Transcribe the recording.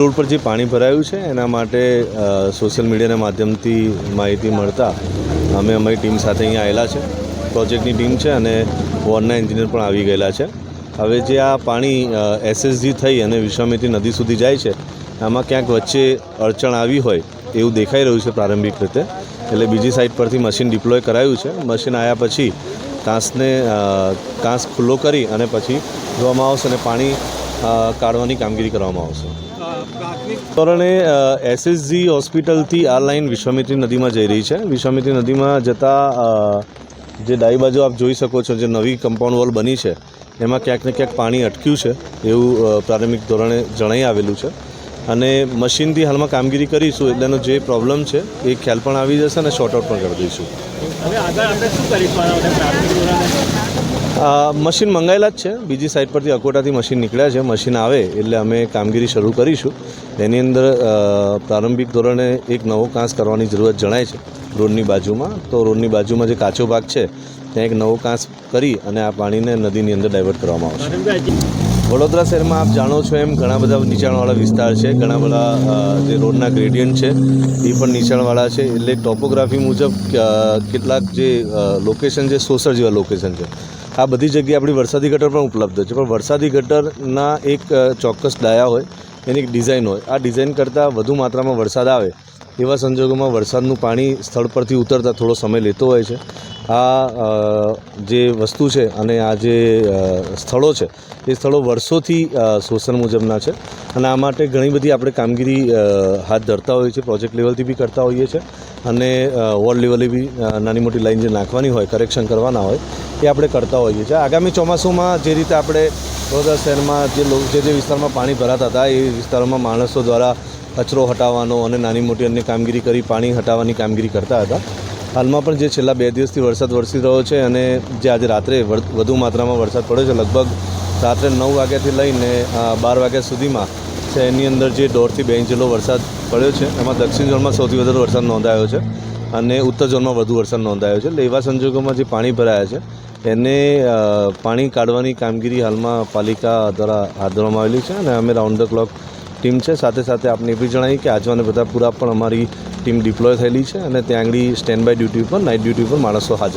Road પર જે પાણી ભરાયું છે એના માટે સોશિયલ મીડિયાના માધ્યમથી માહિતી મળતા અમે અમારી ટીમ સાથે અહીંયા આવેલા છે. પ્રોજેક્ટની ટીમ છે અને વોર્ડના એન્જિનિયર પણ આવી ગયેલા છે. હવે જે આ પાણી એસએસજી થઈ અને વિશ્વામિત્રી નદી સુધી જાય છે, આમાં ક્યાંક વચ્ચે અડચણ આવી હોય એવું દેખાઈ રહ્યું છે પ્રારંભિક રીતે. એટલે બીજી સાઈડ પરથી મશીન ડિપ્લોય કરાયું છે. મશીન આવ્યા પછી કાંસ ખુલ્લો કરી અને પછી જોવામાં આવશે અને પાણી કાઢવાની કામગીરી કરવામાં આવશે. ધોરણે એસએસજી હોસ્પિટલથી આ લાઈન વિશ્વામિત્રી નદીમાં જઈ રહી છે. વિશ્વામિત્રી નદીમાં જતાં જે ડાબી બાજુ આપ જોઈ શકો છો, જે નવી કમ્પાઉન્ડ વોલ બની છે એમાં ક્યાંક ને ક્યાંક પાણી અટક્યું છે એવું પ્રારંભિક ધોરણે જણાઈ આવેલું છે. અને મશીનથી હાલમાં કામગીરી કરીશું એટલે એનો જે પ્રોબ્લેમ છે એ ખ્યાલ પણ આવી જશે અને શોર્ટ આઉટ પણ કરી દઈશું. મશીન મંગાવેલા જ છે. બીજી સાઈડ પરથી અકોટાથી મશીન નીકળ્યા છે. મશીન આવે એટલે અમે કામગીરી શરૂ કરીશું. એની અંદર પ્રારંભિક ધોરણે એક નવો કાંસ કરવાની જરૂરત જણાય છે રોડની બાજુમાં. તો રોડની બાજુમાં જે કાચો ભાગ છે ત્યાં એક નવો કાંસ કરી અને આ પાણીને નદીની અંદર ડાયવર્ટ કરવામાં આવશે. વડોદરા શહેરમાં આપ જાણો છો એમ ઘણા બધા નીચાણવાળા વિસ્તાર છે. ઘણા બધા જે રોડના ગ્રેડિયન્ટ છે એ પણ નીચાણવાળા છે. એટલે ટોપોગ્રાફી મુજબ કેટલાક જે લોકેશન છે, સોસર જેવા લોકેશન છે, આ બધી જગ્યાએ આપણી વરસાદી ગટર પણ ઉપલબ્ધ છે. પણ વરસાદી ગટરના એક ચોક્કસ ડાયા હોય, એની એક ડિઝાઇન હોય. આ ડિઝાઇન કરતાં વધુ માત્રામાં વરસાદ આવે એવા સંજોગોમાં વરસાદનું પાણી સ્થળ પરથી ઉતરતા થોડો સમય લેતો હોય છે. આ જે વસ્તુ છે અને આ જે સ્થળો છે એ સ્થળો વર્ષોથી શોષણ મુજબના છે અને આ માટે ઘણી બધી આપણે કામગીરી હાથ ધરતા હોઈએ છીએ. પ્રોજેક્ટ લેવલથી બી કરતા હોઈએ છીએ અને વોર્ડ લેવલે બી નાની મોટી લાઈન જે નાખવાની હોય, કરેક્શન કરવાના હોય એ આપણે કરતા હોઈએ છીએ. આગામી ચોમાસુમાં જે રીતે આપણે વડોદરા શહેરમાં જે વિસ્તારમાં પાણી ભરાતા હતા એ વિસ્તારોમાં માણસો દ્વારા કચરો હટાવવાનો અને નાની મોટી અન્ય કામગીરી કરી પાણી હટાવવાની કામગીરી કરતા હતા. હાલમાં પણ જે છેલ્લા 2 દિવસથી વરસાદ વરસી રહ્યો છે અને જે આજે રાત્રે વધુ માત્રામાં વરસાદ પડ્યો છે, લગભગ રાત્રે 9 વાગ્યાથી લઈને 12 વાગ્યા સુધીમાં છે, એની અંદર જે 1.5 થી 2 ઇંચ જેટલો વરસાદ પડ્યો છે. એમાં દક્ષિણ ઝોનમાં સૌથી વધારે વરસાદ નોંધાયો છે અને ઉત્તર ઝોનમાં વધુ વરસાદ નોંધાયો છે. એટલે એવા સંજોગોમાં જે પાણી ભરાયા છે એને પાણી કાઢવાની કામગીરી હાલમાં પાલિકા દ્વારા હાથ ધરવામાં આવેલી છે અને અમે રાઉન્ડ ધ ક્લોક ટીમ છે. સાથે સાથે આપને એ બી જણાવી કે આજવાને બધા પૂરા પણ અમારી ટીમ ડિપ્લોય થયેલી છે અને ત્યાં આગળ સ્ટેન્ડ બાય ડ્યુટી ઉપર, નાઇટ ડ્યુટી ઉપર માણસો હાજર